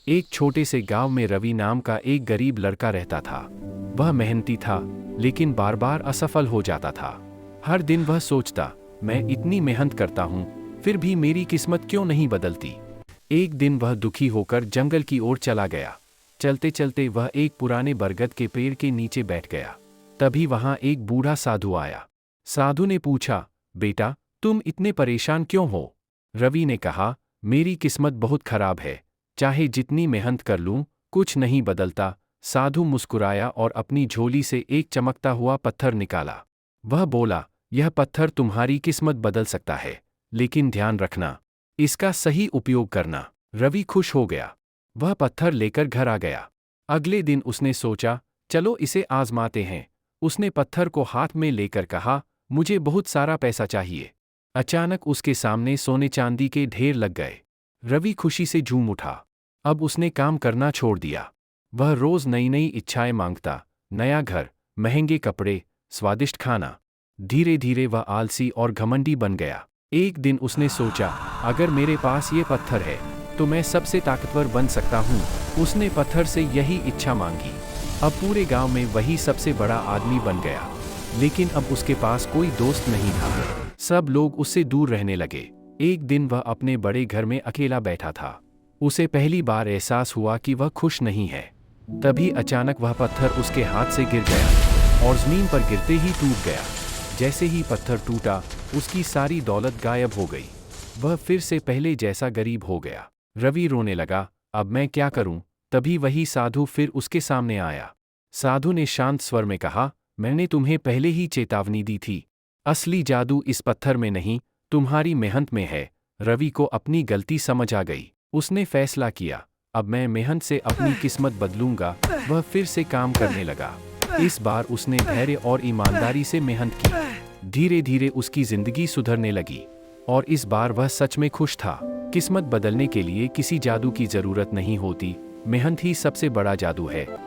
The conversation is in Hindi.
एक छोटे से गांव में रवि नाम का एक गरीब लड़का रहता था। वह मेहनती था, लेकिन बार बार असफल हो जाता था। हर दिन वह सोचता, मैं इतनी मेहनत करता हूँ, फिर भी मेरी किस्मत क्यों नहीं बदलती। एक दिन वह दुखी होकर जंगल की ओर चला गया। चलते चलते वह एक पुराने बरगद के पेड़ के नीचे बैठ गया। तभी वहां एक बूढ़ा साधु आया। साधु ने पूछा, बेटा, तुम इतने परेशान क्यों हो? रवि ने कहा, मेरी किस्मत बहुत खराब है, चाहे जितनी मेहनत कर लूं, कुछ नहीं बदलता। साधु मुस्कुराया और अपनी झोली से एक चमकता हुआ पत्थर निकाला। वह बोला, यह पत्थर तुम्हारी किस्मत बदल सकता है, लेकिन ध्यान रखना, इसका सही उपयोग करना। रवि खुश हो गया। वह पत्थर लेकर घर आ गया। अगले दिन उसने सोचा, चलो इसे आजमाते हैं। उसने पत्थर को हाथ में लेकर कहा, मुझे बहुत सारा पैसा चाहिए। अचानक उसके सामने सोने चांदी के ढेर लग गए। रवि खुशी से झूम उठा। अब उसने काम करना छोड़ दिया। वह रोज नई नई इच्छाएं मांगता, नया घर, महंगे कपड़े, स्वादिष्ट खाना। धीरे धीरे वह आलसी और घमंडी बन गया। एक दिन उसने सोचा, अगर मेरे पास ये पत्थर है तो मैं सबसे ताकतवर बन सकता हूँ। उसने पत्थर से यही इच्छा मांगी। अब पूरे गांव में वही सबसे बड़ा आदमी बन गया। लेकिन अब उसके पास कोई दोस्त नहीं था। सब लोग उससे दूर रहने लगे। एक दिन वह अपने बड़े घर में अकेला बैठा था। उसे पहली बार एहसास हुआ कि वह खुश नहीं है। तभी अचानक वह पत्थर उसके हाथ से गिर गया और जमीन पर गिरते ही टूट गया। जैसे ही पत्थर टूटा, उसकी सारी दौलत गायब हो गई। वह फिर से पहले जैसा गरीब हो गया। रवि रोने लगा, अब मैं क्या करूं? तभी वही साधु फिर उसके सामने आया। साधु ने शांत स्वर में कहा, मैंने तुम्हें पहले ही चेतावनी दी थी। असली जादू इस पत्थर में नहीं, तुम्हारी मेहनत में है। रवि को अपनी गलती समझ आ गई। उसने फैसला किया, अब मैं मेहनत से अपनी किस्मत बदलूंगा। वह फिर से काम करने लगा। इस बार उसने धैर्य और ईमानदारी से मेहनत की। धीरे धीरे उसकी जिंदगी सुधरने लगी और इस बार वह सच में खुश था। किस्मत बदलने के लिए किसी जादू की जरूरत नहीं होती, मेहनत ही सबसे बड़ा जादू है।